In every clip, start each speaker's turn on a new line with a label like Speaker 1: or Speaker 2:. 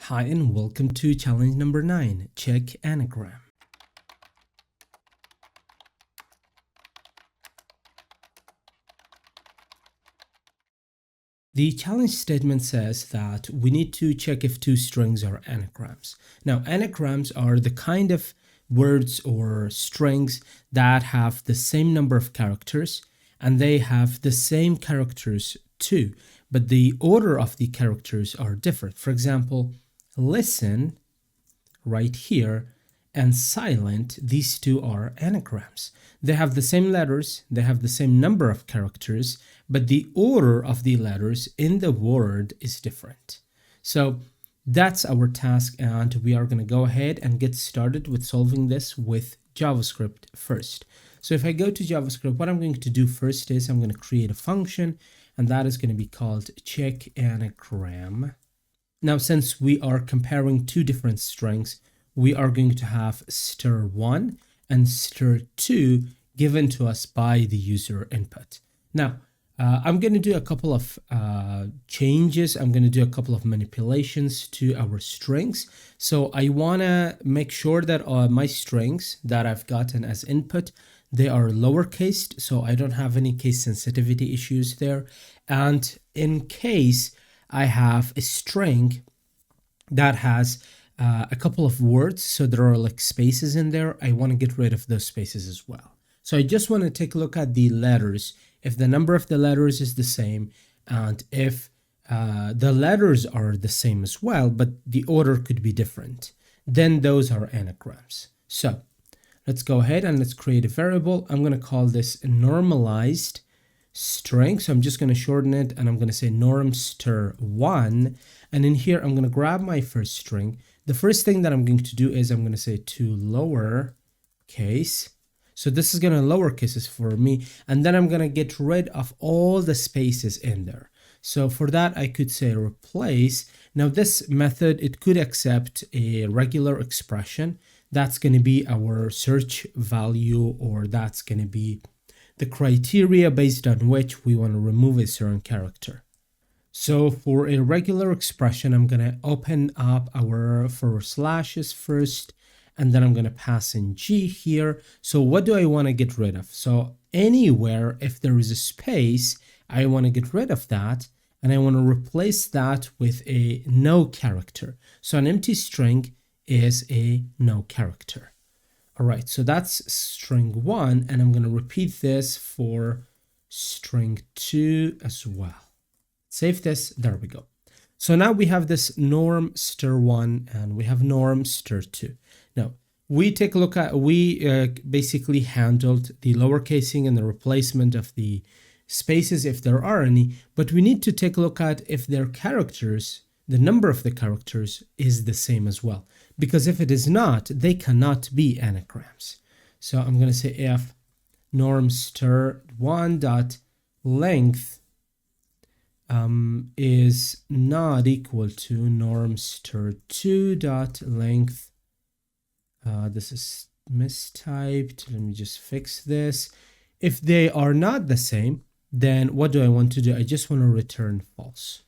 Speaker 1: Hi and welcome to challenge number 9, check anagram. The challenge statement says that we need to check if two strings are anagrams. Now, anagrams are the kind of words or strings that have the same number of characters and they have the same characters too, but the order of the characters are different. For example, listen right here and silent, these two are anagrams. They have the same letters, they have the same number of characters, but the order of the letters in the word is different. So that's our task, and we are going to go ahead and get started with solving this with JavaScript first. So if I go to JavaScript, what I'm going to do first is I'm going to create a function, and that is going to be called check anagram. Now, since we are comparing two different strings, we are going to have stir1 and stir2 given to us by the user input. Now, I'm going to do a couple of changes. I'm going to do a couple of manipulations to our strings. So I want to make sure that my strings that I've gotten as input, they are lowercase, so I don't have any case sensitivity issues there. And in case I have a string that has a couple of words, so there are like spaces in there, I want to get rid of those spaces as well. So I just want to take a look at the letters, if the number of the letters is the same, and if the letters are the same as well, but the order could be different, then those are anagrams. So let's go ahead and let's create a variable. I'm going to call this normalized string. So I'm just going to shorten it and I'm going to say norm stir1. And in here, I'm going to grab my first string. The first thing that I'm going to do is I'm going to say to lower case. So this is going to lower cases for me. And then I'm going to get rid of all the spaces in there. So for that, I could say replace. Now this method, it could accept a regular expression. That's going to be our search value, or that's going to be the criteria based on which we want to remove a certain character. So for a regular expression, I'm going to open up our forward slashes first, and then I'm going to pass in G here. So what do I want to get rid of? So anywhere, if there is a space, I want to get rid of that, and I want to replace that with a no character. So an empty string is a no character. All right, so that's string 1, and I'm going to repeat this for string 2 as well. Save this, there we go. So now we have this norm stir1 and we have norm stir2. Now, we take a look at, we basically handled the lowercasing and the replacement of the spaces if there are any, but we need to take a look at if their characters, the number of the characters is the same as well. Because if it is not, they cannot be anagrams. So I'm going to say if norm stir1 dot length is not equal to norm stir2 dot length. This is mistyped. Let me just fix this. If they are not the same, then what do I want to do? I just want to return false.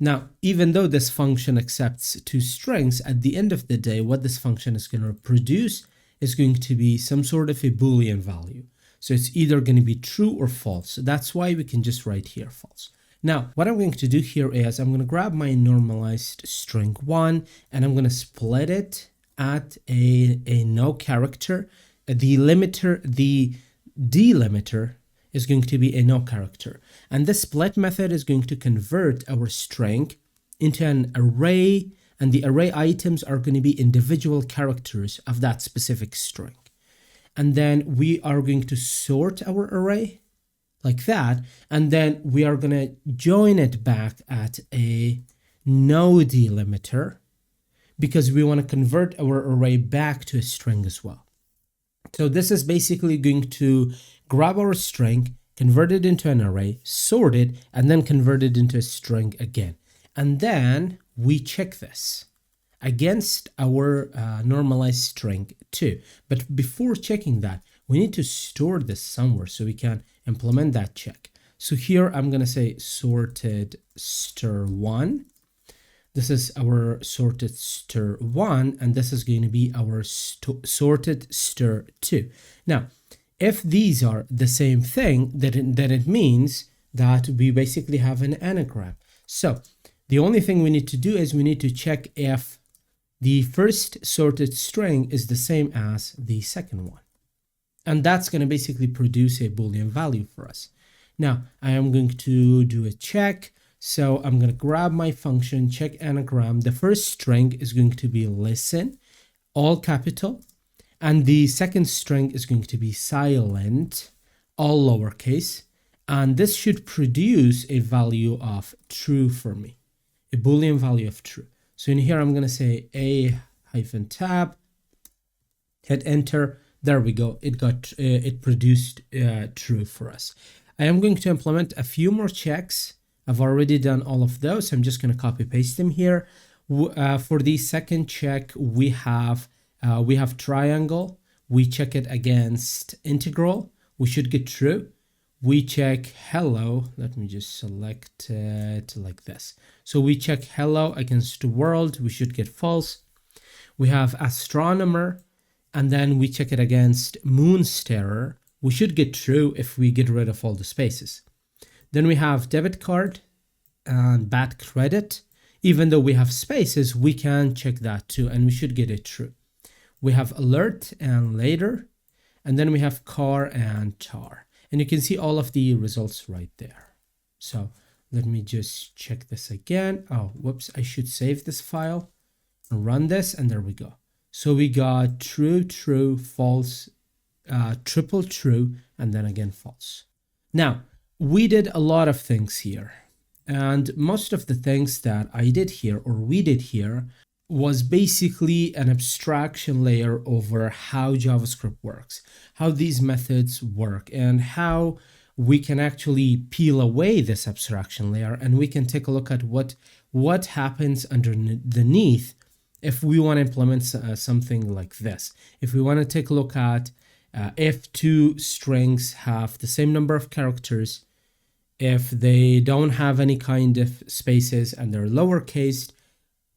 Speaker 1: Now, even though this function accepts two strings, at the end of the day, what this function is going to produce is going to be some sort of a Boolean value. So it's either going to be true or false. So that's why we can just write here false. Now, what I'm going to do here is I'm going to grab my normalized string 1 and I'm going to split it at a no character. The delimiter is going to be a no character. And the split method is going to convert our string into an array, and the array items are going to be individual characters of that specific string. And then we are going to sort our array like that, and then we are going to join it back at a no delimiter because we want to convert our array back to a string as well. So this is basically going to grab our string, convert it into an array, sort it, and then convert it into a string again. And then we check this against our normalized string 2. But before checking that, we need to store this somewhere so we can implement that check. So here I'm going to say sorted stir1. This is our sorted str1, and this is going to be our sorted str2. Now, if these are the same thing, then it means that we basically have an anagram. So the only thing we need to do is we need to check if the first sorted string is the same as the second one. And that's going to basically produce a Boolean value for us. Now, I am going to do a check. So I'm going to grab my function, check anagram. The first string is going to be listen, all capital. And the second string is going to be silent, all lowercase. And this should produce a value of true for me, a Boolean value of true. So in here, I'm going to say a-tab, hit enter. There we go. It produced true for us. I am going to implement a few more checks. I've already done all of those. I'm just going to copy paste them here. For the second check, we have triangle. We check it against integral. We should get true. We check hello. Let me just select it like this. So we check hello against world. We should get false. We have astronomer. And then we check it against moon starer. We should get true if we get rid of all the spaces. Then we have debit card and bad credit. Even though we have spaces, we can check that too, and we should get it true. We have alert and later, and then we have car and tar. And you can see all of the results right there. So let me just check this again. Oh, whoops, I should save this file and run this, and there we go. So we got true, true, false, triple true, and then again false. Now, we did a lot of things here, and most of the things that I did here or we did here was basically an abstraction layer over how JavaScript works, how these methods work, and how we can actually peel away this abstraction layer, and we can take a look at what happens underneath if we want to implement something like this. If we want to take a look at if two strings have the same number of characters, if they don't have any kind of spaces and they're lowercase,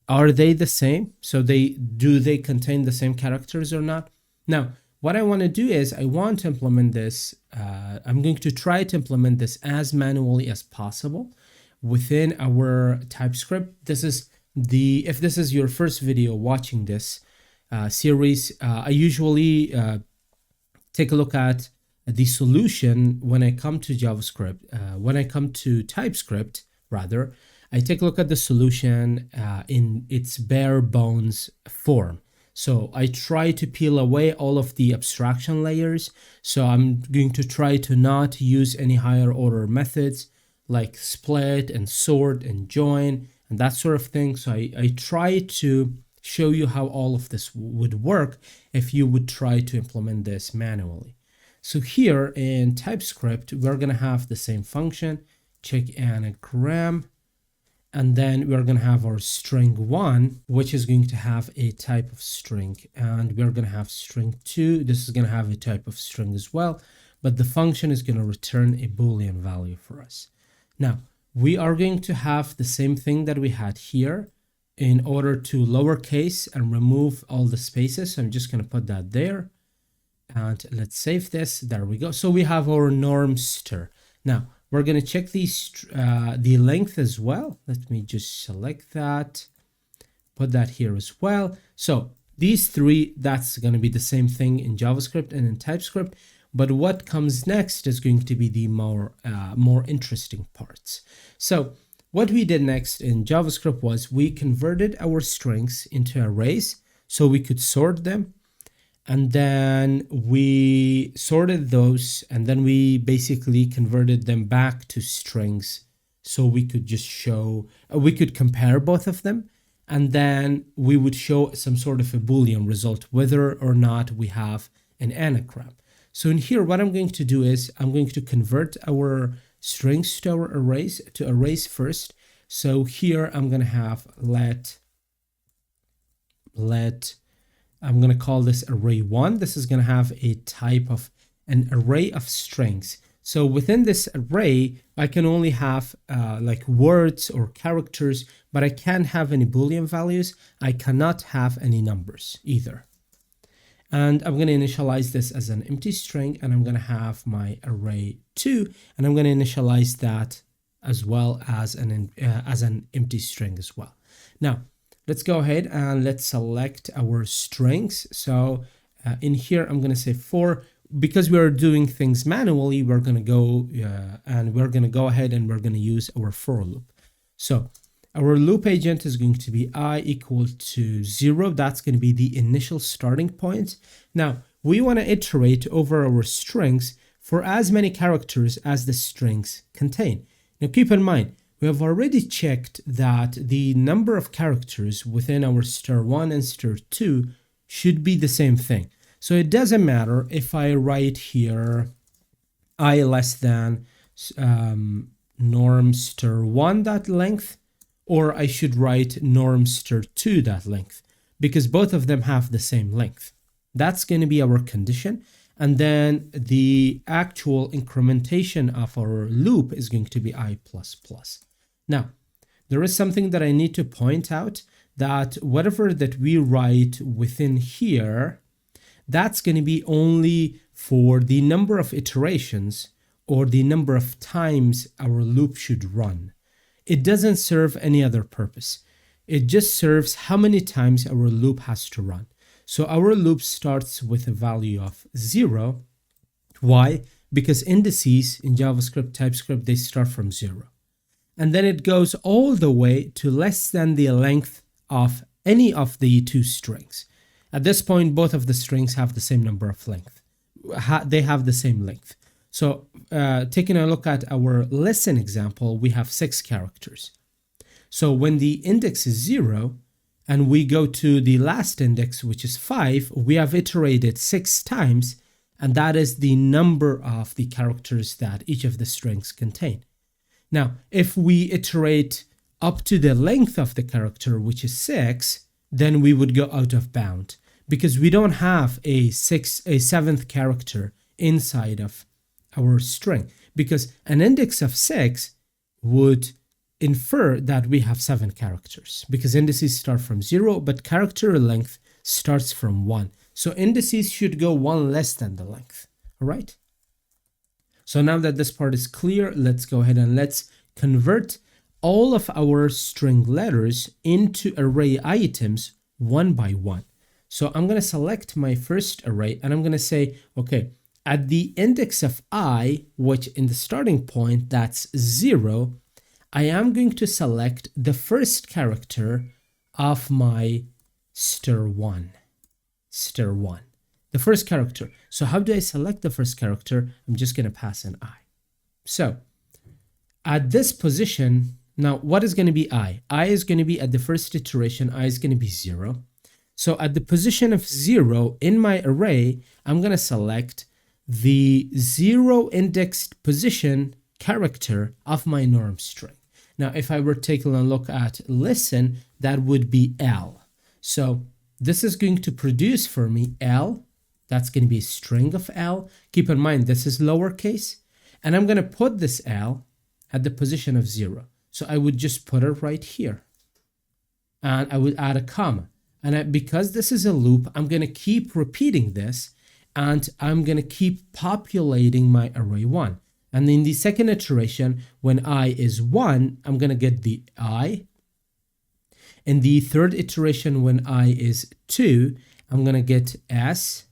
Speaker 1: are they the same? So do they contain the same characters or not? Now, what I want to do is I want to implement this. I'm going to try to implement this as manually as possible within our TypeScript. If this is your first video watching this series, I usually take a look at the solution when I come to JavaScript. When I come to TypeScript, rather, I take a look at the solution in its bare bones form. So I try to peel away all of the abstraction layers. So I'm going to try to not use any higher order methods like split and sort and join and that sort of thing. So I try to show you how all of this would work if you would try to implement this manually. So here in TypeScript, we're going to have the same function, check anagram, and then we're going to have our string1, which is going to have a type of string, and we're going to have string2. This is going to have a type of string as well, but the function is going to return a Boolean value for us. Now, we are going to have the same thing that we had here in order to lowercase and remove all the spaces. So I'm just going to put that there. And let's save this. There we go. So we have our norm str. Now we're going to check the length as well. Let me just select that, put that here as well. So these three, that's going to be the same thing in JavaScript and in TypeScript. But what comes next is going to be the more interesting parts. So what we did next in JavaScript was we converted our strings into arrays so we could sort them. And then we sorted those, and then we basically converted them back to strings so we could just show, we could compare both of them, and then we would show some sort of a Boolean result, whether or not we have an anagram. So in here, what I'm going to do is I'm going to convert our strings to our arrays first. So here I'm going to have I'm going to call this array1. This is going to have a type of an array of strings. So within this array, I can only have like words or characters, but I can't have any Boolean values. I cannot have any numbers either. And I'm going to initialize this as an empty string, and I'm going to have my array2, and I'm going to initialize that as well as an empty string as well. Now, let's go ahead and let's select our strings. So in here, I'm going to say for, because we're doing things manually, we're going to go ahead and we're going to use our for loop. So our loop agent is going to be I equal to 0. That's going to be the initial starting point. Now, we want to iterate over our strings for as many characters as the strings contain. Now, keep in mind, we have already checked that the number of characters within our star1 and star2 should be the same thing. So it doesn't matter if I write here I less than norm star1 that length, or I should write norm star2 that length, because both of them have the same length. That's going to be our condition. And then the actual incrementation of our loop is going to be I++. Now, there is something that I need to point out, that whatever that we write within here, that's going to be only for the number of iterations or the number of times our loop should run. It doesn't serve any other purpose. It just serves how many times our loop has to run. So our loop starts with a value of 0. Why? Because indices in JavaScript, TypeScript, they start from 0. And then it goes all the way to less than the length of any of the two strings. At this point, both of the strings have the same number of length. They have the same length. So taking a look at our listen example, we have 6 characters. So when the index is 0 and we go to the last index, which is 5, we have iterated 6 times, and that is the number of the characters that each of the strings contain. Now, if we iterate up to the length of the character, which is 6, then we would go out of bound, because we don't have a 7th character inside of our string, because an index of 6 would infer that we have 7 characters, because indices start from 0, but character length starts from 1. So indices should go 1 less than the length. All right. So now that this part is clear, let's go ahead and let's convert all of our string letters into array items one by one. So I'm going to select my first array, and I'm going to say, okay, at the index of I, which in the starting point, that's 0, I am going to select the first character of my star1. The first character. So how do I select the first character? I'm just going to pass an I. So at this position, now what is going to be I? I is going to be at the first iteration, I is going to be 0. So at the position of 0 in my array, I'm going to select the 0 indexed position character of my norm string. Now, if I were taking a look at listen, that would be L. So this is going to produce for me L. That's going to be a string of L. Keep in mind, this is lowercase. And I'm going to put this L at the position of 0. So I would just put it right here. And I would add a comma. And because this is a loop, I'm going to keep repeating this. And I'm going to keep populating my array1. And in the second iteration, when I is 1, I'm going to get the I. In the third iteration, when I is 2, I'm going to get S.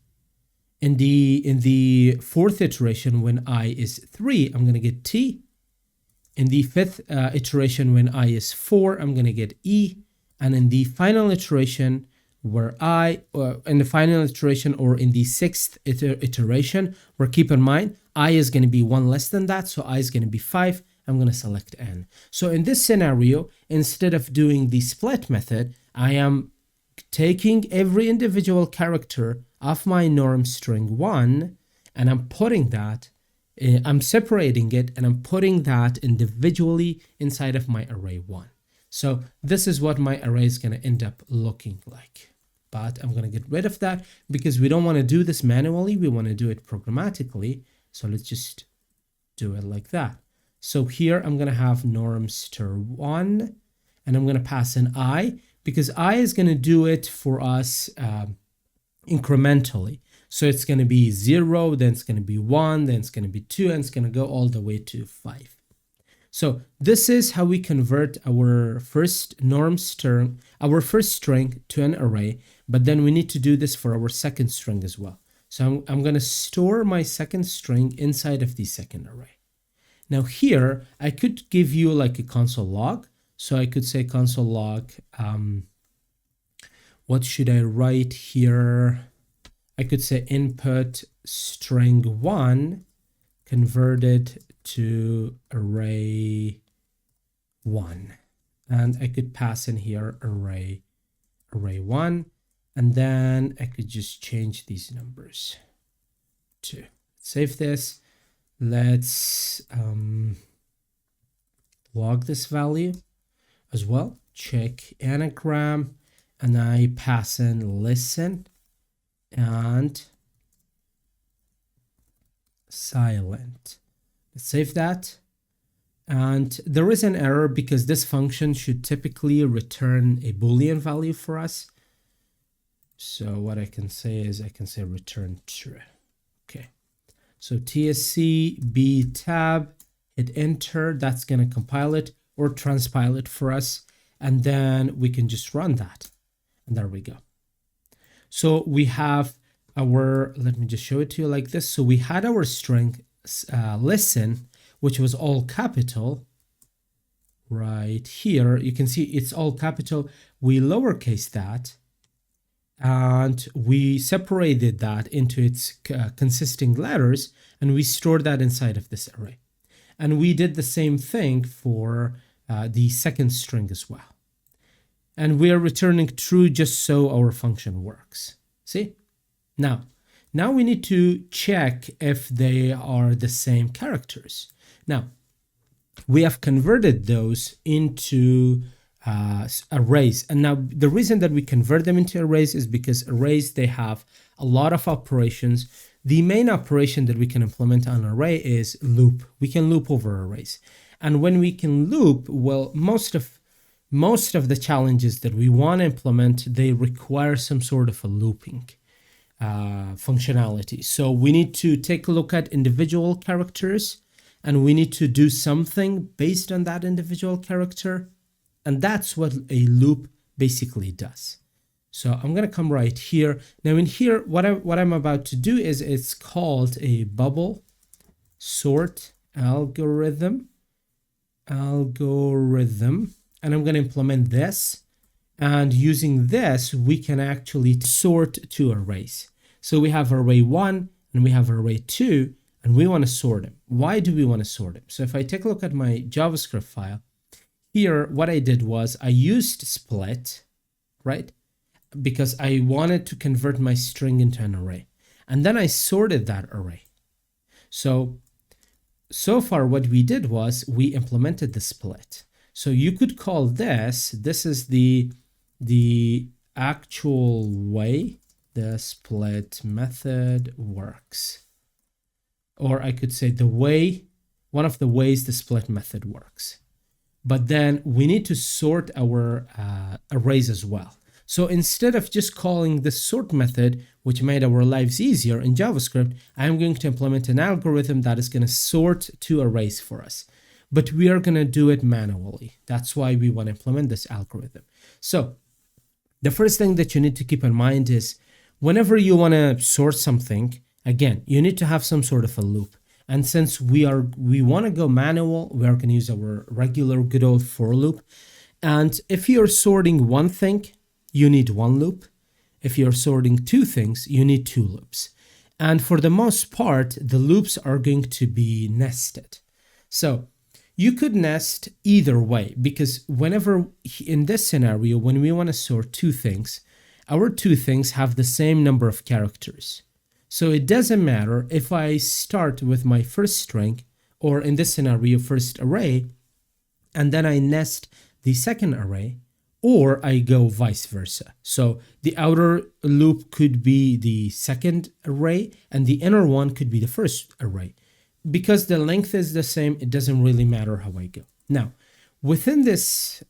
Speaker 1: In the fourth iteration, when I is 3, I'm going to get T. In the fifth iteration, when I is 4, I'm going to get E. And in the final iteration, or in the sixth iteration, where keep in mind, I is going to be 1 less than that, so I is going to be 5. I'm going to select N. So in this scenario, instead of doing the split method, I am taking every individual character of my norm string 1, and I'm putting that, I'm separating it, and I'm putting that individually inside of my array 1. So this is what my array is going to end up looking like. But I'm going to get rid of that because we don't want to do this manually. We want to do it programmatically. So let's just do it like that. So here I'm going to have norm_1, and I'm going to pass an I, because I is going to do it for us incrementally. So it's going to be 0, then it's going to be 1, then it's going to be 2, and it's going to go all the way to 5. So this is how we convert our first string to an array, but then we need to do this for our second string as well. So I'm going to store my second string inside of the second array. Now here, I could give you like a console log. So I could say console log, what should I write here? I could say input string 1 converted to array 1. And I could pass in here array 1. And then I could just change these numbers to save this. Let's log this value as well. Check anagram, and I pass in listen and silent. Let's save that. And there is an error because this function should typically return a Boolean value for us. So what I can say is I can say return true. Okay. So TSC B tab, hit enter. That's going to compile it or transpile it for us. And then we can just run that. And there we go. So we have our, let me just show it to you like this. So we had our string listen, which was all capital right here. You can see it's all capital. We lowercase that, and we separated that into its consisting letters, and we stored that inside of this array. And we did the same thing for the second string as well. And we are returning true just so our function works. See? Now we need to check if they are the same characters. Now, we have converted those into arrays. And now the reason that we convert them into arrays is because arrays, they have a lot of operations. The main operation that we can implement on an array is loop. We can loop over arrays. And when we can loop, well, most of the challenges that we want to implement, they require some sort of a looping functionality. So we need to take a look at individual characters, and we need to do something based on that individual character. And that's what a loop basically does. So I'm going to come right here. Now in here, what I'm about to do is it's called a bubble sort algorithm. And I'm going to implement this. And using this, we can actually sort two arrays. So we have array 1 and we have array 2, and we want to sort them. Why do we want to sort them? So if I take a look at my JavaScript file, here what I did was I used split, right? Because I wanted to convert my string into an array. And then I sorted that array. So far what we did was we implemented the split. So you could call this is the actual way the split method works. Or I could say one of the ways the split method works. But then we need to sort our arrays as well. So instead of just calling the sort method, which made our lives easier in JavaScript, I'm going to implement an algorithm that is going to sort two arrays for us. But we are going to do it manually. That's why we want to implement this algorithm. So the first thing that you need to keep in mind is whenever you want to sort something, again, you need to have some sort of a loop. And since we want to go manual, we are going to use our regular good old for loop. And if you're sorting one thing, you need one loop. If you're sorting two things, you need two loops. And for the most part, the loops are going to be nested. So you could nest either way, because whenever in this scenario, when we want to sort two things, our two things have the same number of characters. So it doesn't matter if I start with my first string, or in this scenario, first array, and then I nest the second array, or I go vice versa. So the outer loop could be the second array, and the inner one could be the first array. because the length is the same, it doesn't really matter how I go. Now, within this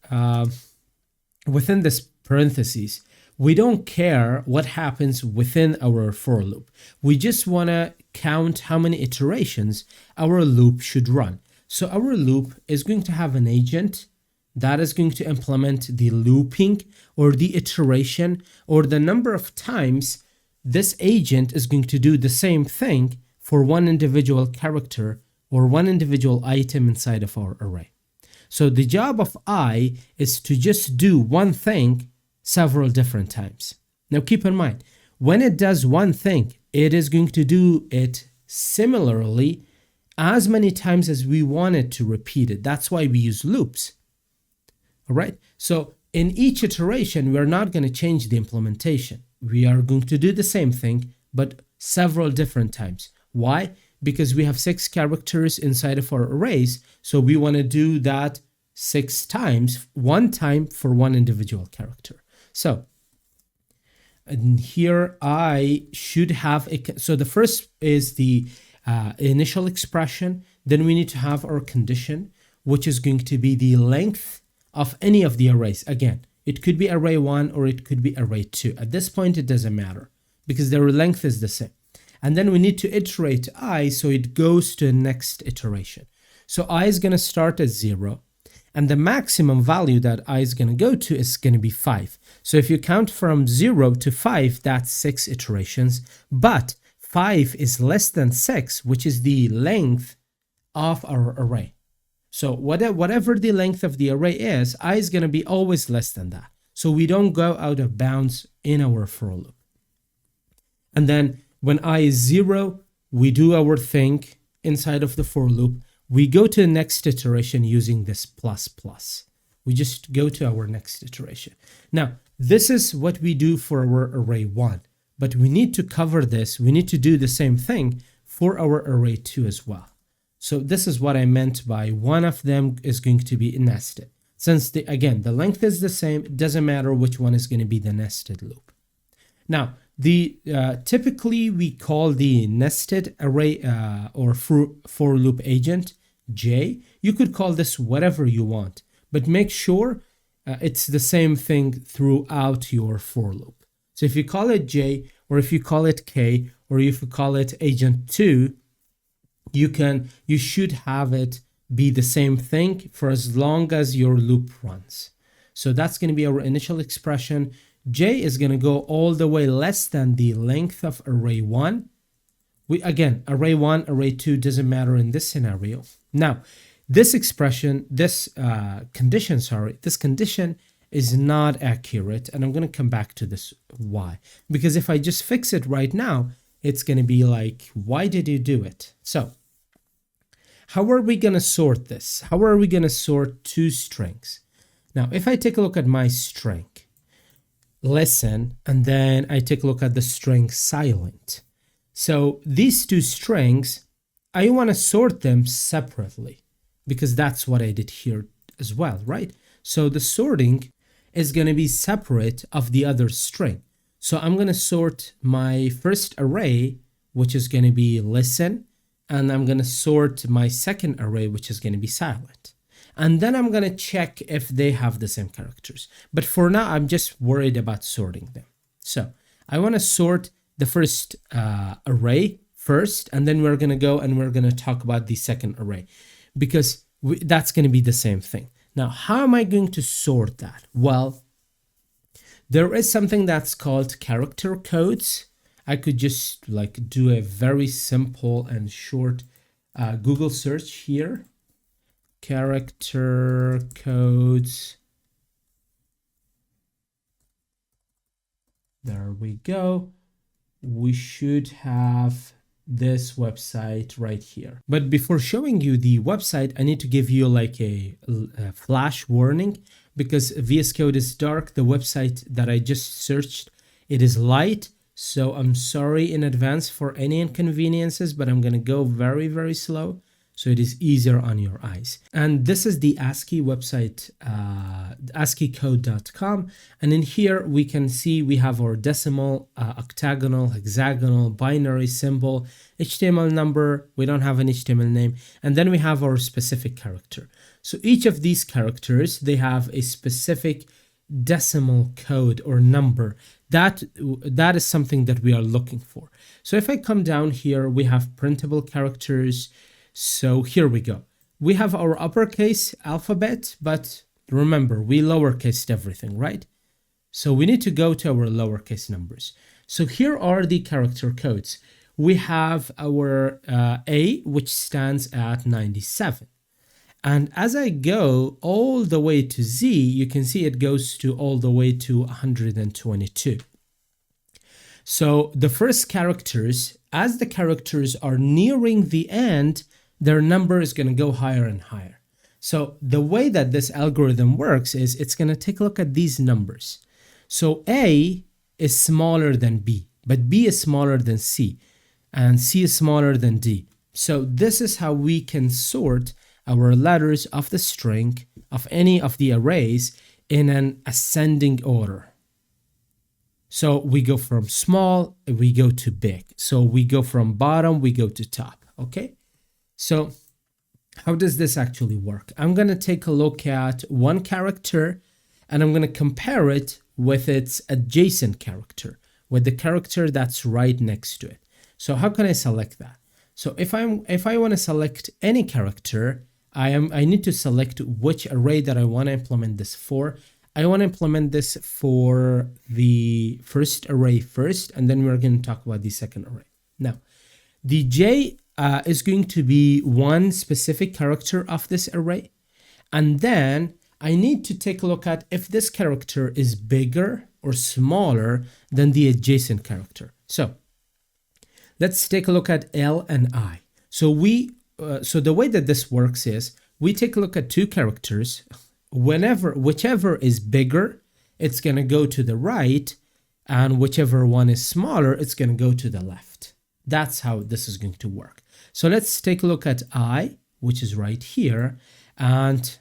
Speaker 1: parentheses, we don't care what happens within our for loop. We just want to count how many iterations our loop should run. So our loop is going to have an agent that is going to implement the looping or the iteration or the number of times this agent is going to do the same thing for one individual character or one individual item inside of our array. So the job of I is to just do one thing several different times. Now keep in mind, when it does one thing, it is going to do it similarly as many times as we want it to repeat it. That's why we use loops. All right. So in each iteration, we're not going to change the implementation. We are going to do the same thing, but several different times. Why? Because we have 6 characters inside of our arrays. So we want to do that 6 times, one time for one individual character. So and here I should have so the first is the initial expression. Then we need to have our condition, which is going to be the length of any of the arrays. Again, it could be array 1 or it could be array 2. At this point, it doesn't matter because their length is the same. And then we need to iterate I so it goes to the next iteration. So I is going to start at 0. And the maximum value that I is going to go to is going to be 5. So if you count from 0 to 5, that's 6 iterations. But 5 is less than 6, which is the length of our array. So whatever the length of the array is, I is going to be always less than that. So we don't go out of bounds in our for loop. And then when I is 0, we do our thing inside of the for loop. We go to the next iteration using this plus plus. We just go to our next iteration. Now, this is what we do for our array 1, but we need to cover this. We need to do the same thing for our array 2 as well. So this is what I meant by one of them is going to be nested. Since, again, the length is the same, it doesn't matter which one is going to be the nested loop. Now, typically we call the nested array or for loop agent J. You could call this whatever you want, but make sure it's the same thing throughout your for loop. So if you call it J, or if you call it K, or if you call it agent 2, you should have it be the same thing for as long as your loop runs. So that's going to be our initial expression. J is going to go all the way less than the length of array 1. Again, array 1, array 2 doesn't matter in this scenario. Now, this expression, this condition is not accurate. And I'm going to come back to this why. Because if I just fix it right now, it's going to be like, why did you do it? So how are we going to sort this? How are we going to sort 2 strings? Now, if I take a look at my string, listen, and then I take a look at the string silent. So these 2 strings, I want to sort them separately because that's what I did here as well, right? So the sorting is going to be separate of the other string. So I'm going to sort my first array, which is going to be listen, and I'm going to sort my second array, which is going to be silent. And then I'm going to check if they have the same characters. But for now, I'm just worried about sorting them. So I want to sort the first array first, and then we're going to go and we're going to talk about the second array because that's going to be the same thing. Now, how am I going to sort that? Well, there is something that's called character codes. I could just like do a very simple and short Google search here. Character codes. There we go. We should have this website right here. But before showing you the website, I need to give you like a flash warning because VS Code is dark. The website that I just searched, it is light. So I'm sorry in advance for any inconveniences, but I'm going to go very, very slow. so it is easier on your eyes. And this is the ASCII website, ASCIIcode.com. And in here, we can see we have our decimal, octagonal, hexagonal, binary, symbol, HTML number. We don't have an HTML name. And then we have our specific character. So each of these characters, they have a specific decimal code or number. That is something that we are looking for. So if I come down here, we have printable characters. So here we go. We have our uppercase alphabet, but remember, we lowercased everything, right? So we need to go to our lowercase numbers. So here are the character codes. We have our A, which stands at 97. And as I go all the way to Z, you can see it goes to all the way to 122. So the first characters, as the characters are nearing the end, their number is going to go higher and higher. So the way that this algorithm works is it's going to take a look at these numbers. So A is smaller than B, but B is smaller than C, and C is smaller than D. So this is how we can sort our letters of the string of any of the arrays in an ascending order. So we go from small, we go to big. So we go from bottom, we go to top, okay? So how does this actually work? I'm going to take a look at one character and I'm going to compare it with its adjacent character, with the character that's right next to it. So how can I select that? So if I want to select any character, I need to select which array that I want to implement this for. I want to implement this for the first array first, and then we're going to talk about the second array. Now, the J is going to be one specific character of this array. And then I need to take a look at if this character is bigger or smaller than the adjacent character. So let's take a look at L and I. So the way that this works is we take a look at two characters. Whichever is bigger, it's going to go to the right, and whichever one is smaller, it's going to go to the left. That's how this is going to work. So let's take a look at I, which is right here, and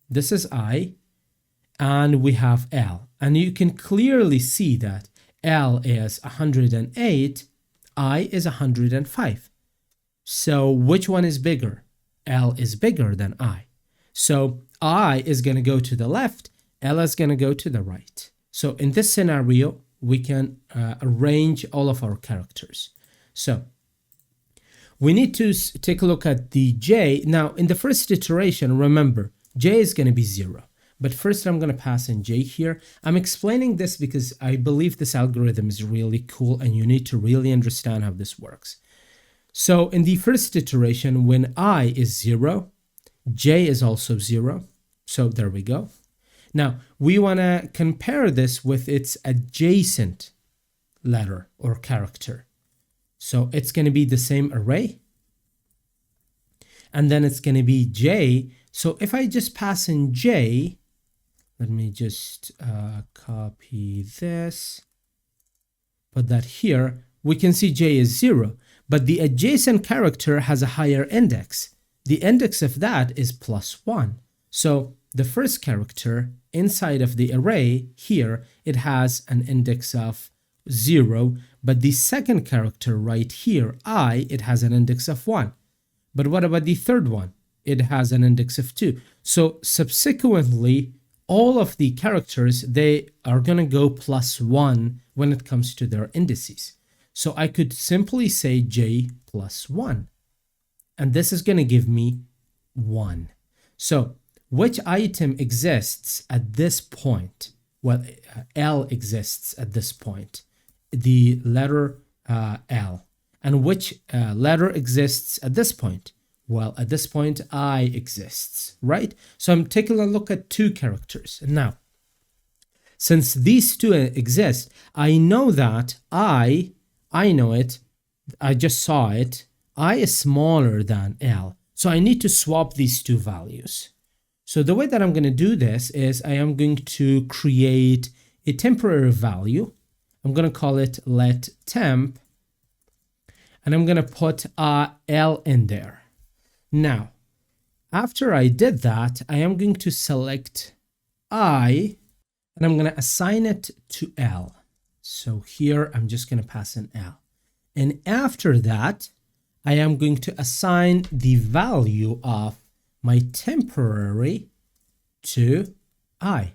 Speaker 1: this is I, and we have L. And you can clearly see that L is 108, I is 105. So which one is bigger? L is bigger than I. So I is going to go to the left, L is going to go to the right. So in this scenario, we can arrange all of our characters. So we need to take a look at the J. Now, in the first iteration, remember, J is going to be 0. But first, I'm going to pass in J here. I'm explaining this because I believe this algorithm is really cool and you need to really understand how this works. So in the first iteration, when I is 0, J is also 0. So there we go. Now, we want to compare this with its adjacent letter or character. So it's going to be the same array. And then it's going to be J. So if I just pass in J, let me just copy this, put that here. We can see J is 0, but the adjacent character has a higher index. The index of that is +1. So the first character inside of the array here, it has an index of 0, but the second character right here, I, it has an index of 1. But what about the third one? It has an index of 2. So subsequently, all of the characters, they are going to go +1 when it comes to their indices. So I could simply say J +1. And this is going to give me 1. So which item exists at this point? Well, L exists at this point, the letter L. And which letter exists at this point? Well, at this point, I exists, right? So I'm taking a look at two characters. Now, since these two exist, I know that I know it, I just saw it, I is smaller than L. So I need to swap these two values. So the way that I'm going to do this is I am going to create a temporary value. I'm going to call it letTemp, and I'm going to put L in there. Now, after I did that, I am going to select I, and I'm going to assign it to L. So here, I'm just going to pass an L. And after that, I am going to assign the value of my temporary to I.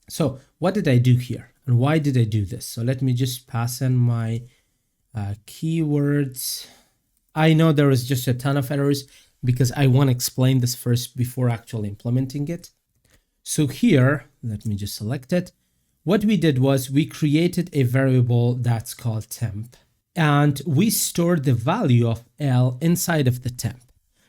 Speaker 1: So what did I do here? And why did I do this? So let me just pass in my keywords. I know there is just a ton of errors because I want to explain this first before actually implementing it. So here, let me just select it. What we did was we created a variable that's called temp, and we stored the value of L inside of the temp.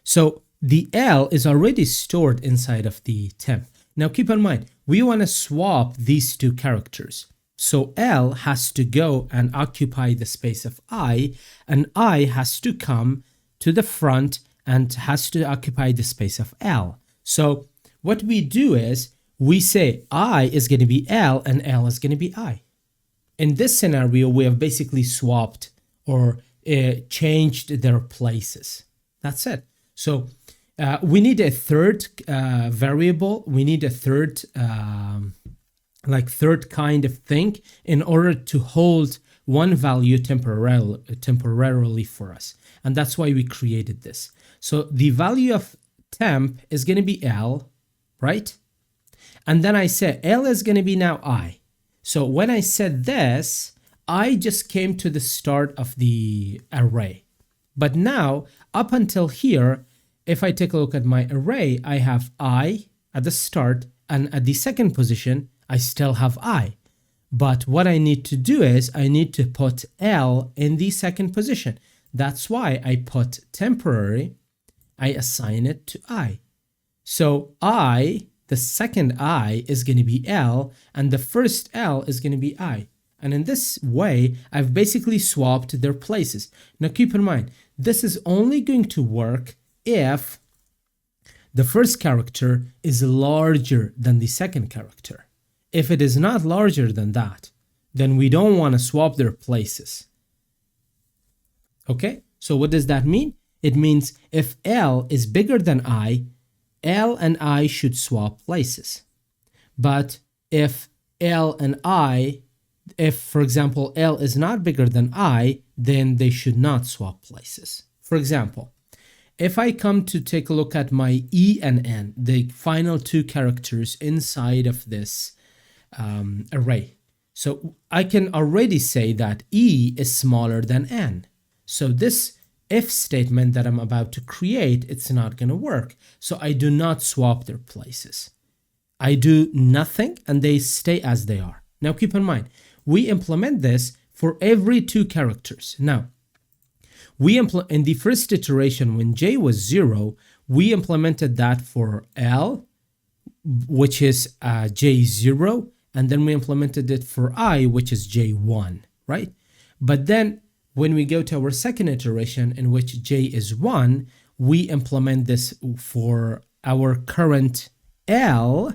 Speaker 1: So the L is already stored inside of the temp. Now keep in mind, we want to swap these two characters. So L has to go and occupy the space of I, and I has to come to the front and has to occupy the space of L. So what we do is we say I is going to be L and L is going to be I. In this scenario, we have basically swapped or changed their places. That's it. So we need a third variable. We need a third third kind of thing in order to hold one value temporarily for us. And that's why we created this. So the value of temp is going to be L, right? And then I said L is going to be now I. So when I said this, I just came to the start of the array. But now, up until here, if I take a look at my array, I have I at the start, and at the second position, I still have I. But what I need to do is I need to put L in the second position. That's why I put temporary, I assign it to I. So I, the second I is going to be L, and the first L is going to be I. And in this way, I've basically swapped their places. Now keep in mind, this is only going to work if the first character is larger than the second character. If it is not larger than that, then we don't want to swap their places. Okay, so what does that mean? It means if L is bigger than I, L and I should swap places. But if L and I, if for example L is not bigger than I, then they should not swap places. For example, if I come to take a look at my E and N, the final two characters inside of this array, so I can already say that E is smaller than N. So this if statement that I'm about to create, it's not going to work. So I do not swap their places. I do nothing and they stay as they are. Now keep in mind, we implement this for every two characters. Now, in the first iteration when J was 0, we implemented that for L, which is J0, and then we implemented it for I, which is J1, right? But then when we go to our second iteration in which J is 1, we implement this for our current L,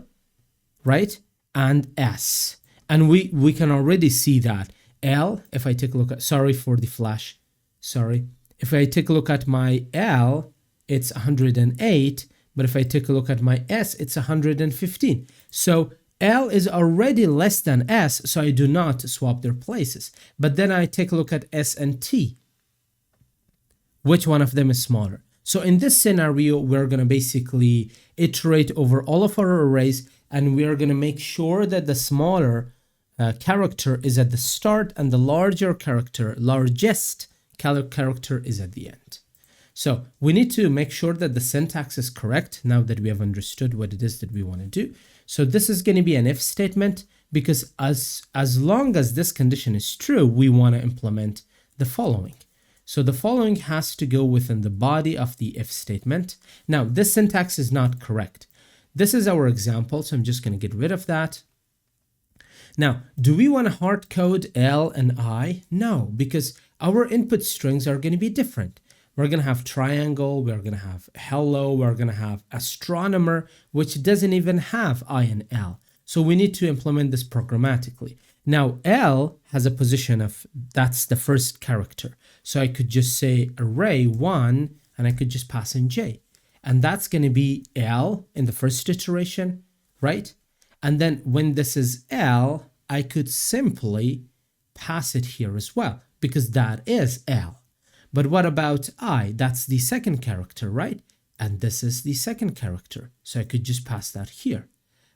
Speaker 1: right? And S. And we can already see that L, if I take a look at, sorry for the flash, sorry. If I take a look at my L, it's 108, but if I take a look at my S, it's 115. So L is already less than S, so I do not swap their places. But then I take a look at S and T. Which one of them is smaller? So in this scenario, we're going to basically iterate over all of our arrays, and we are going to make sure that the smaller character is at the start and the largest character is at the end. So we need to make sure that the syntax is correct now that we have understood what it is that we want to do. So this is going to be an if statement because as long as this condition is true, we want to implement the following. So the following has to go within the body of the if statement. Now this syntax is not correct. This is our example, so I'm just going to get rid of that. Now, do we want to hard code L and I? No, because our input strings are going to be different. We're going to have triangle, we're going to have hello, we're going to have astronomer, which doesn't even have I and L. So we need to implement this programmatically. Now, L has a position of, that's the first character. So I could just say array1 and I could just pass in j. And that's going to be L in the first iteration, right? And then when this is L, I could simply pass it here as well, because that is L. But what about I? That's the second character, right? And this is the second character. So I could just pass that here.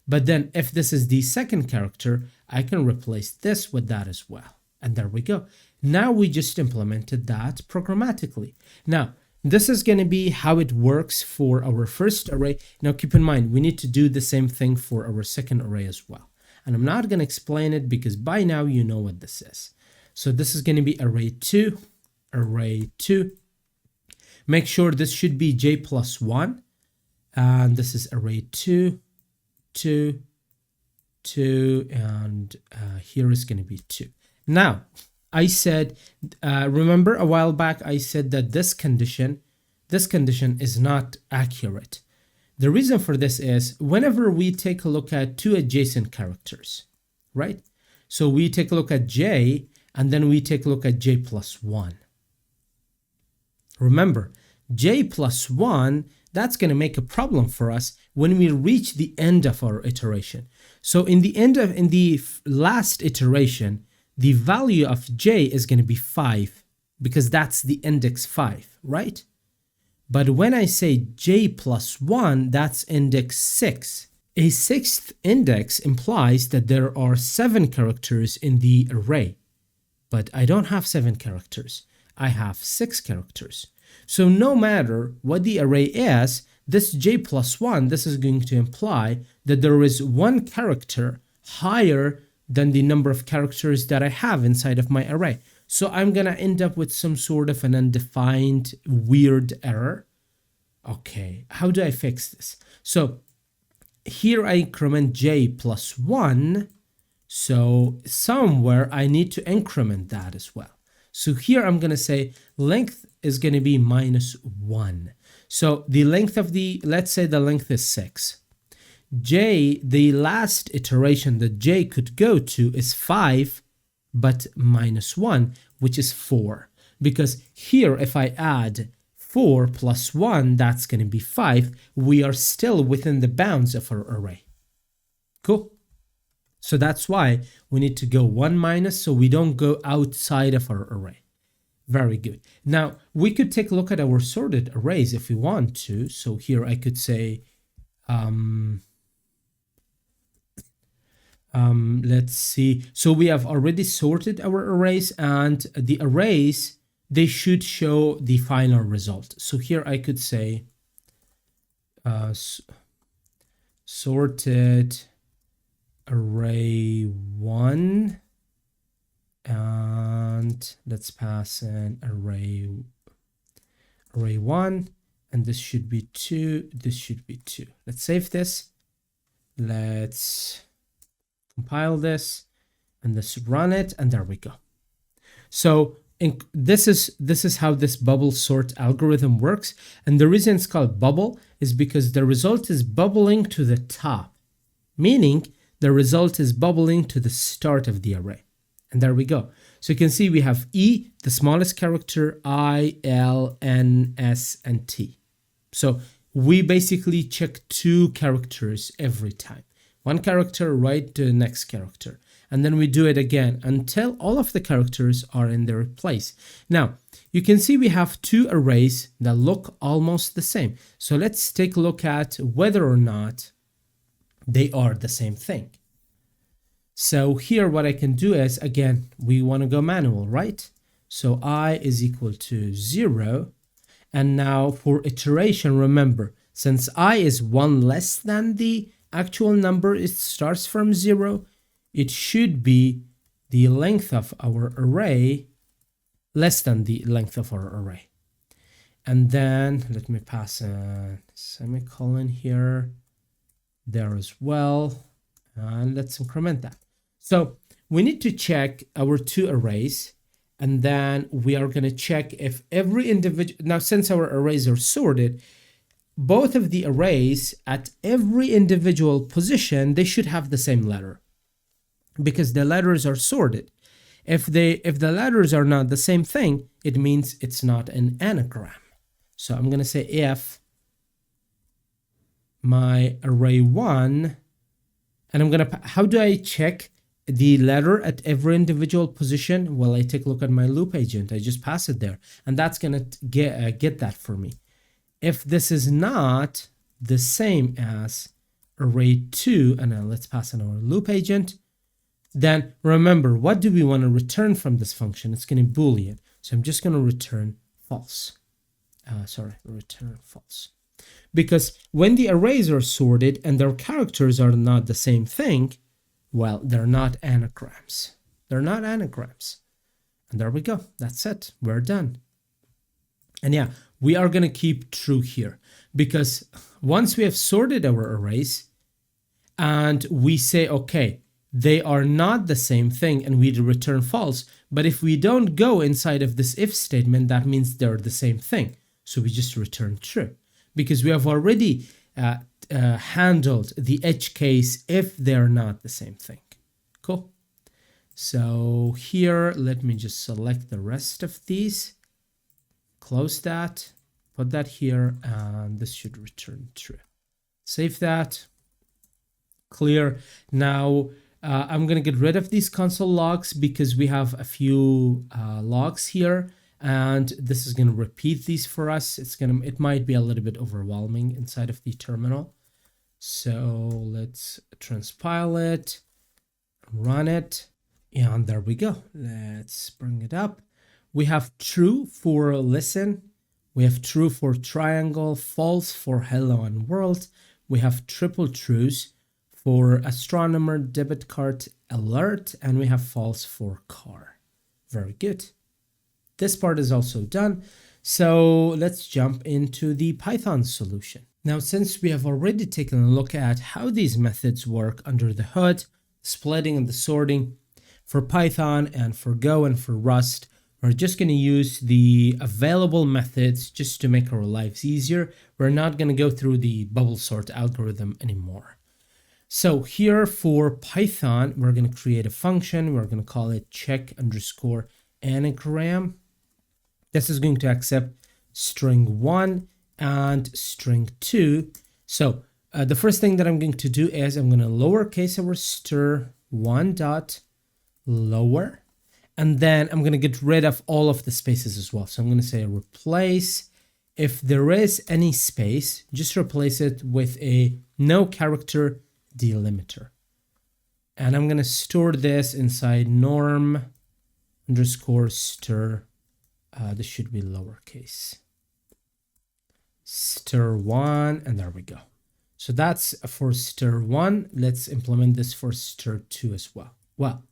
Speaker 1: But then if this is the second character, I can replace this with that as well. And there we go. Now we just implemented that programmatically. Now, this is going to be how it works for our first array. Now, keep in mind, we need to do the same thing for our second array as well. And I'm not going to explain it because by now you know what this is. So this is going to be array 2, array 2. Make sure this should be j plus 1. And this is array 2, 2, 2, and here is going to be 2. Now, I said, remember a while back, I said that this condition is not accurate. The reason for this is whenever we take a look at two adjacent characters, right? So we take a look at j, and then we take a look at j plus 1. Remember, j plus 1, that's going to make a problem for us when we reach the end of our iteration. So in the last iteration, the value of j is going to be 5 because that's the index 5, right? But when I say j plus 1, that's index 6. A sixth index implies that there are 7 characters in the array. But I don't have 7 characters. I have 6 characters. So no matter what the array is, this j plus 1, this is going to imply that there is 1 character higher than the number of characters that I have inside of my array. So I'm going to end up with some sort of an undefined weird error. Okay, how do I fix this? So here I increment j plus 1. So somewhere I need to increment that as well. So here I'm going to say length is going to be minus 1. So the length of let's say the length is 6. j, the last iteration that j could go to is 5, but minus 1, which is 4. Because here, if I add 4 plus 1, that's going to be 5. We are still within the bounds of our array. Cool. So that's why we need to go 1 minus, so we don't go outside of our array. Very good. Now, we could take a look at our sorted arrays if we want to. So here I could say, let's see. So we have already sorted our arrays, and the arrays, they should show the final result. So here I could say sorted array 1, and let's pass in array 1, and this should be 2, this should be 2. Let's save this. Let's compile this, and let's run it, and there we go. So this is how this bubble sort algorithm works, and the reason it's called bubble is because the result is bubbling to the top, meaning the result is bubbling to the start of the array. And there we go. So you can see we have E, the smallest character, I, L, N, S, and T. So we basically check 2 characters every time. 1 character right to the next character. And then we do it again until all of the characters are in their place. Now, you can see we have 2 arrays that look almost the same. So let's take a look at whether or not they are the same thing. So here what I can do is, again, we want to go manual, right? So I is equal to 0. And now for iteration, remember, since I is 1 less than the actual number, it starts from 0. It should be the length of our array less than the length of our array. And then let me pass a semicolon here, there as well. And let's increment that. So we need to check our 2 arrays, and then we are going to check if every individual, now since our arrays are sorted, both of the arrays at every individual position, they should have the same letter because the letters are sorted. If the letters are not the same thing, it means it's not an anagram. So I'm going to say if my array1, and I'm going to, how do I check the letter at every individual position? Well, I take a look at my loop agent. I just pass it there, and that's going to get that for me. If this is not the same as array2, and now let's pass in our loop agent, then remember, what do we want to return from this function? It's going to be Boolean. So I'm just going to return false. Return false. Because when the arrays are sorted and their characters are not the same thing, well, they're not anagrams. They're not anagrams. And there we go. That's it. We're done. And yeah, we are going to keep true here, because once we have sorted our arrays and we say, okay, they are not the same thing, and we return false. But if we don't go inside of this if statement, that means they're the same thing. So we just return true, because we have already handled the edge case if they're not the same thing. Cool. So here, let me just select the rest of these, close that, put that here, and this should return true. Save that. Clear. Now I'm going to get rid of these console logs because we have a few logs here, and this is going to repeat these for us. It might be a little bit overwhelming inside of the terminal. So let's transpile it, run it, and there we go. Let's bring it up. We have true for listen. We have true for triangle, false for hello and world. We have triple trues for astronomer, debit card, alert, and we have false for car. Very good. This part is also done. So let's jump into the Python solution. Now, since we have already taken a look at how these methods work under the hood, splitting and the sorting, for Python and for Go and for Rust, we're just going to use the available methods just to make our lives easier. We're not going to go through the bubble sort algorithm anymore. So here for Python, we're going to create a function. We're going to call it check_anagram. This is going to accept string 1 and string 2. So the first thing that I'm going to do is I'm going to lowercase our str1 dot lower, and then I'm going to get rid of all of the spaces as well. So I'm going to say replace. If there is any space, just replace it with a no character delimiter. And I'm going to store this inside norm underscore str. This should be lowercase. str1, and there we go. So that's for str1. Let's implement this for str2 as well. Well,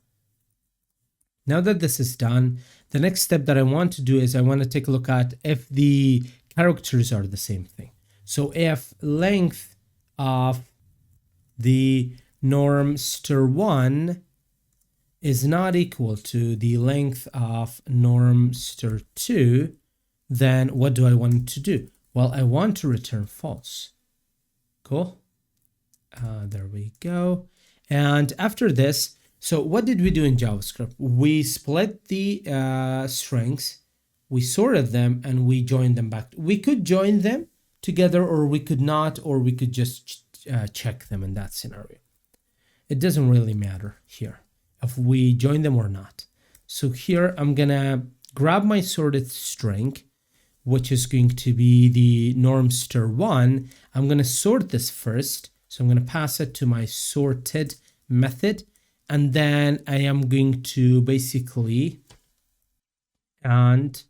Speaker 1: now that this is done, the next step that I want to do is I want to take a look at if the characters are the same thing. So if length of the norm str1 is not equal to the length of norm str2, then what do I want to do? Well, I want to return false. Cool. There we go. And after this, so what did we do in JavaScript? We split the strings, we sorted them, and we joined them back. We could join them together, or we could not, or we could just check them in that scenario. It doesn't really matter here if we join them or not. So here I'm gonna grab my sorted string, which is going to be the norm str1. I'm gonna sort this first. So I'm gonna pass it to my sorted method. And then I am going to basically, and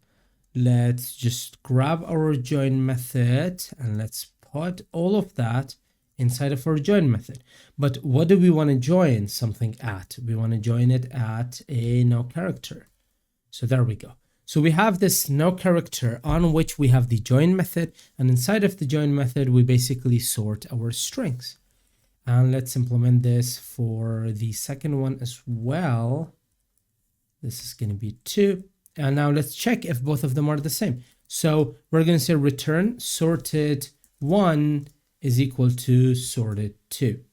Speaker 1: let's just grab our join method and let's put all of that inside of our join method. But what do we want to join something at? We want to join it at a no character. So there we go. So we have this no character on which we have the join method, and inside of the join method, we basically sort our strings. And let's implement this for the second one as well. This is going to be 2. And now let's check if both of them are the same. So we're going to say return sorted 1 is equal to sorted 2.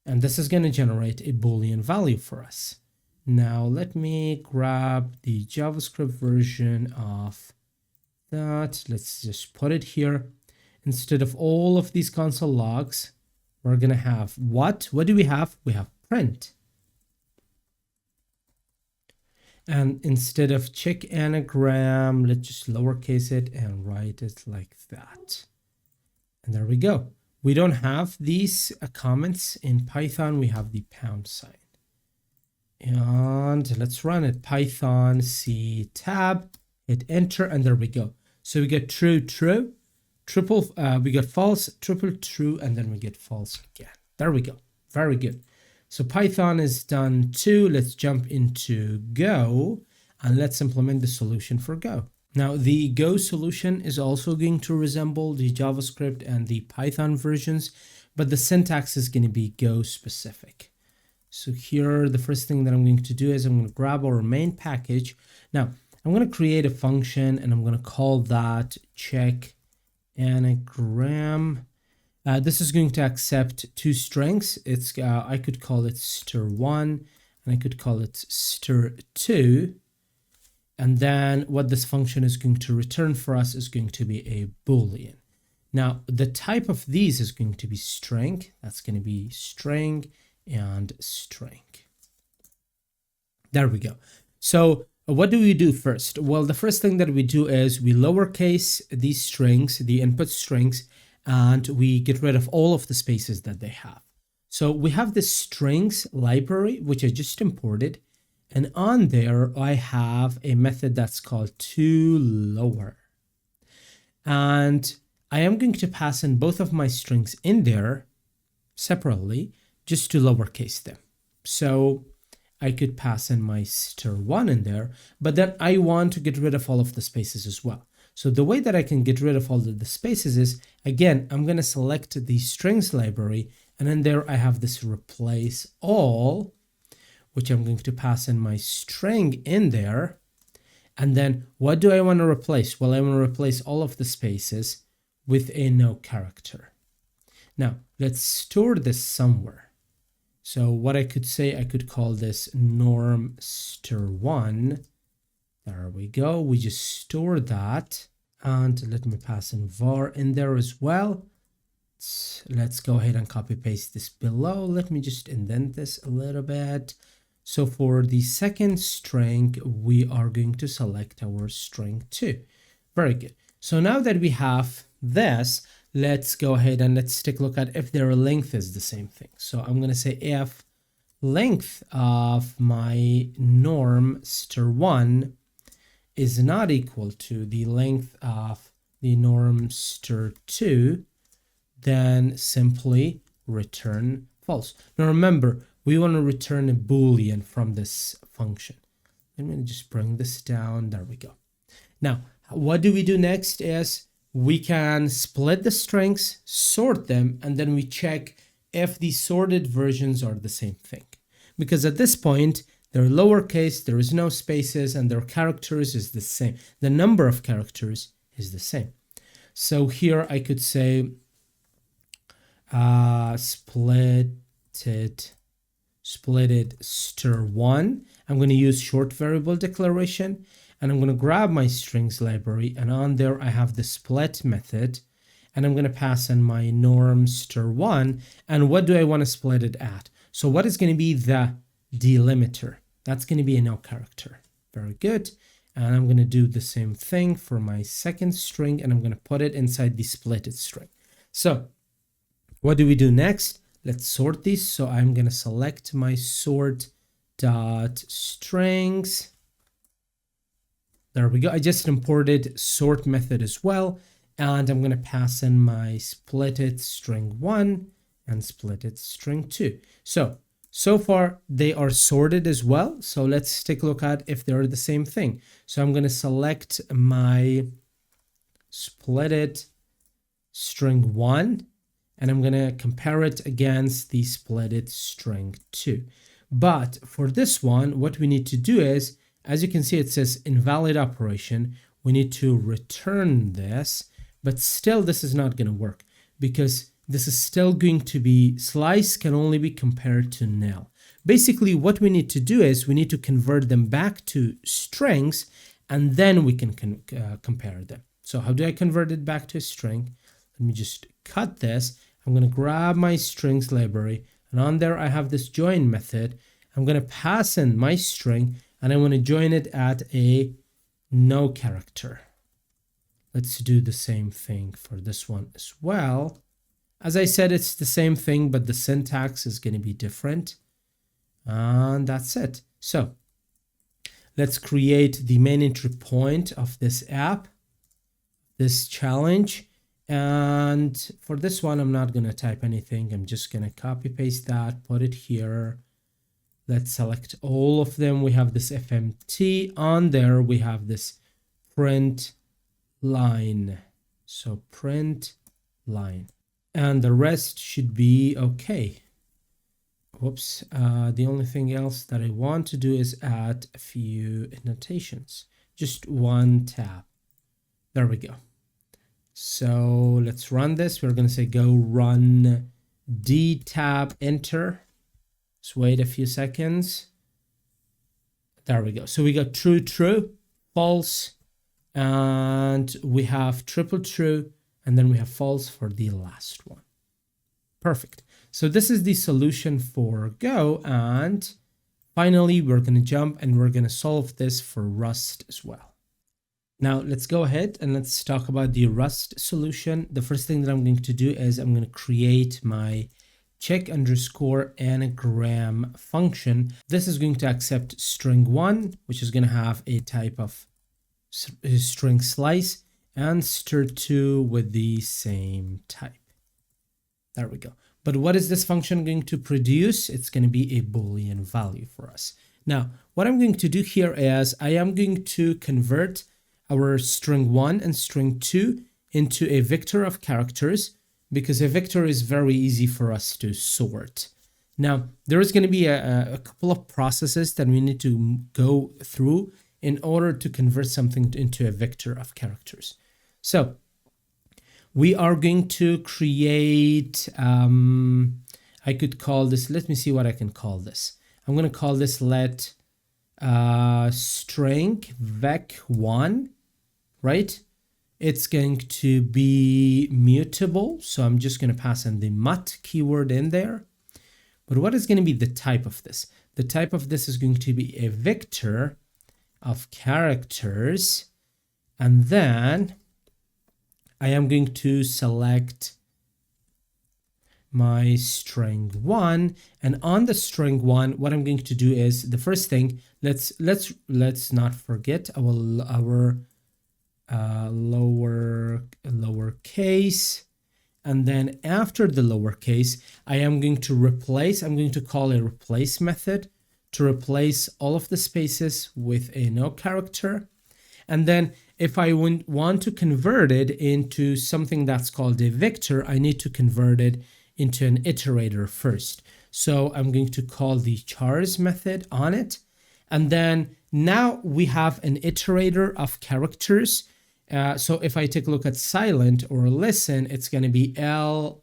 Speaker 1: And this is going to generate a Boolean value for us. Now let me grab the JavaScript version of that. Let's just put it here. Instead of all of these console logs, we're going to have what? What do we have? We have print. And instead of check anagram, let's just lowercase it and write it like that. And there we go. We don't have these comments in Python. We have the pound sign. And let's run it. Python C tab, hit enter, and there we go. So we get true, true, triple, we get false, triple true, and then we get false again. There we go. Very good. So Python is done too. Let's jump into Go and let's implement the solution for Go. Now the Go solution is also going to resemble the JavaScript and the Python versions, but the syntax is going to be Go specific. So here, the first thing that I'm going to do is I'm going to grab our main package. Now I'm going to create a function and I'm going to call that check anagram. This is going to accept two strings. It's I could call it str1 and I could call it str2. And then what this function is going to return for us is going to be a Boolean. Now the type of these is going to be string. That's going to be string and string. There we go. So what do we do first? Well, the first thing that we do is we lowercase these strings, the input strings, and we get rid of all of the spaces that they have. So we have this strings library, which I just imported. And on there, I have a method that's called toLower. And I am going to pass in both of my strings in there separately, just to lowercase them. So I could pass in my str1 in there, but then I want to get rid of all of the spaces as well. So the way that I can get rid of all of the spaces is, again, I'm going to select the strings library, and in there I have this replace all, which I'm going to pass in my string in there. And then what do I want to replace? Well, I want to replace all of the spaces with a no character. Now, let's store this somewhere. So what I could say, I could call this norm str1. There we go. We just store that. And let me pass in var in there as well. Let's go ahead and copy paste this below. Let me just indent this a little bit. So for the second string, we are going to select our string 2. Very good. So now that we have this, let's go ahead and let's take a look at if their length is the same thing. So I'm going to say if length of my norm str1 is not equal to the length of the norm str2, then simply return false. Now remember, we want to return a Boolean from this function. I'm going to just bring this down. There we go. Now, what do we do next is we can split the strings, sort them, and then we check if the sorted versions are the same thing. Because at this point, they're lowercase, there is no spaces, and their characters is the same. The number of characters is the same. So here I could say split it str1. I'm going to use short variable declaration, and I'm going to grab my strings library, and on there I have the split method, and I'm going to pass in my norm str1. And what do I want to split it at? So what is going to be the delimiter? That's going to be a no character. Very good. And I'm going to do the same thing for my second string, and I'm going to put it inside the splitted string. So what do we do next? Let's sort these. So I'm going to select my sort dot strings. There we go. I just imported sort method as well. And I'm going to pass in my splitted string 1 and splitted string 2. So far they are sorted as well. So let's take a look at if they're the same thing. So I'm going to select my splitted string 1. And I'm going to compare it against the splitted string 2. But for this one, what we need to do is, as you can see, it says invalid operation. We need to return this, but still this is not going to work because this is still going to be slice can only be compared to nil. Basically, what we need to do is we need to convert them back to strings, and then we can compare them. So how do I convert it back to a string? Let me just cut this. I'm going to grab my strings library, and on there I have this join method. I'm going to pass in my string, and I want to join it at a no character. Let's do the same thing for this one as well. As I said, it's the same thing, but the syntax is going to be different. And that's it. So let's create the main entry point of this app, this challenge. And for this one, I'm not going to type anything. I'm just going to copy paste that, put it here. Let's select all of them. We have this FMT on there. We have this print line. So print line. And the rest should be okay. Whoops. The only thing else that I want to do is add a few annotations. Just one tab. There we go. So let's run this. We're going to say go run D tab, enter. Let's wait a few seconds. There we go. So we got true, true, false, and we have triple true, and then we have false for the last one. Perfect. So this is the solution for Go, and finally we're going to jump and we're going to solve this for Rust as well. Now let's go ahead and let's talk about the Rust solution. The first thing that I'm going to do is I'm going to create my check_anagram function. This is going to accept string1, which is going to have a type of string slice, and str2 with the same type. There we go. But what is this function going to produce? It's going to be a Boolean value for us. Now, what I'm going to do here is I am going to convert our string1 and string2 into a vector of characters, because a vector is very easy for us to sort. Now, there is going to be a couple of processes that we need to go through in order to convert something into a vector of characters. So we are going to create, I could call this, let me see what I can call this. I'm going to call this let string vec1, right? It's going to be mutable. So I'm just going to pass in the mut keyword in there. But what is going to be the type of this? The type of this is going to be a vector of characters. And then I am going to select my string1, and on the string1, what I'm going to do is the first thing, let's not forget our lowercase, and then after the lowercase, I am going to replace, I'm going to call a replace method to replace all of the spaces with a no character. And then if I want to convert it into something that's called a vector, I need to convert it into an iterator first. So I'm going to call the chars method on it. And then now we have an iterator of characters. So if I take a look at silent or listen, it's going to be listen.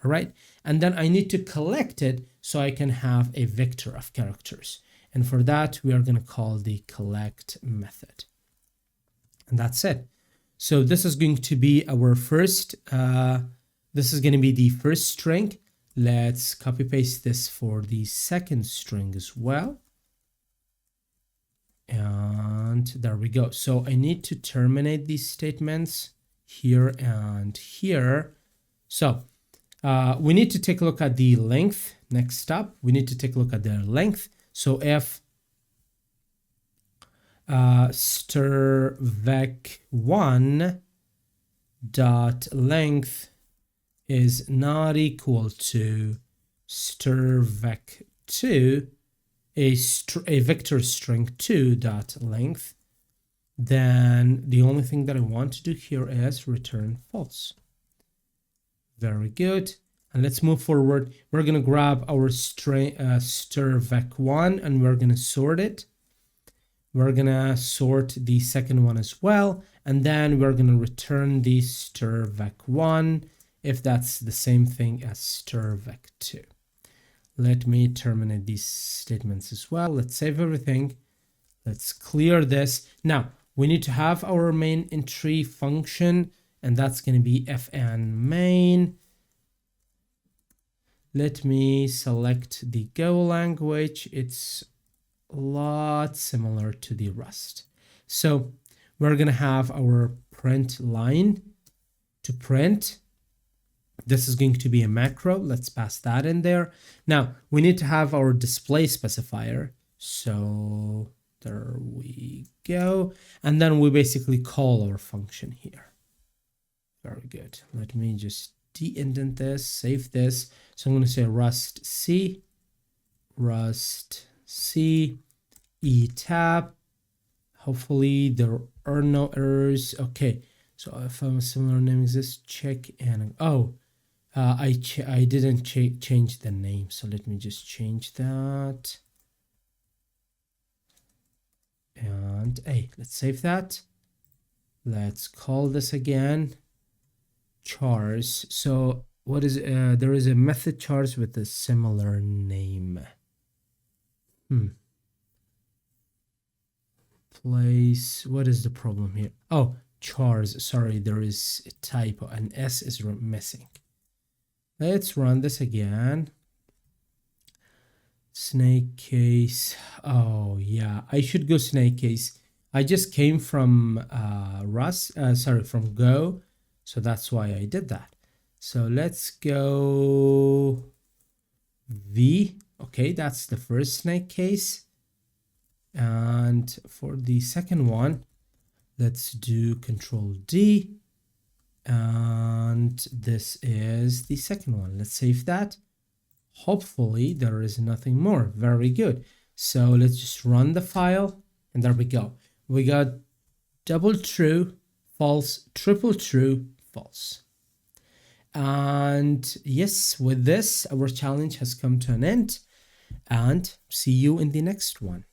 Speaker 1: All right. And then I need to collect it so I can have a vector of characters. And for that, we are going to call the collect method. And that's it. So this is going to be our first, this is going to be the first string. Let's copy paste this for the second string as well. And there we go. So I need to terminate these statements here and here. So we need to take a look at the length. Next up, we need to take a look at their length. So if stir vec1 dot length is not equal to stir vec2, a vector string 2 dot length, then the only thing that I want to do here is return false. Very good. And let's move forward. We're going to grab our string stir vec1 and we're going to sort it. We're going to sort the second one as well. And then we're going to return the stir vec1 if that's the same thing as stir vec2. Let me terminate these statements as well. Let's save everything. Let's clear this. Now we need to have our main entry function, and that's going to be fn main. Let me select the Go language. It's a lot similar to the Rust. So we're going to have our print line to print. This is going to be a macro. Let's pass that in there. Now we need to have our display specifier. So there we go. And then we basically call our function here. Very good. Let me just de-indent this, save this. So I'm going to say Rust C E tab. Hopefully there are no errors. Okay. So if a similar name exists, check and I didn't change the name. So let me just change that. And hey, let's save that. Let's call this again. Chars. So what is there is a method chars with a similar name. Place. What is the problem here? Oh, chars. Sorry, there is a typo. An S is missing. Let's run this again. Snake case. Oh yeah, I should go snake case. I just came from from Go, so that's why I did that. So let's go V. Okay, that's the first snake case. And for the second one, let's do Control D. And this is the second one. Let's save that. Hopefully there is nothing more. Very good. So let's just run the file, and there we go. We got double true, false, triple true, false. And yes, with this, our challenge has come to an end, and see you in the next one.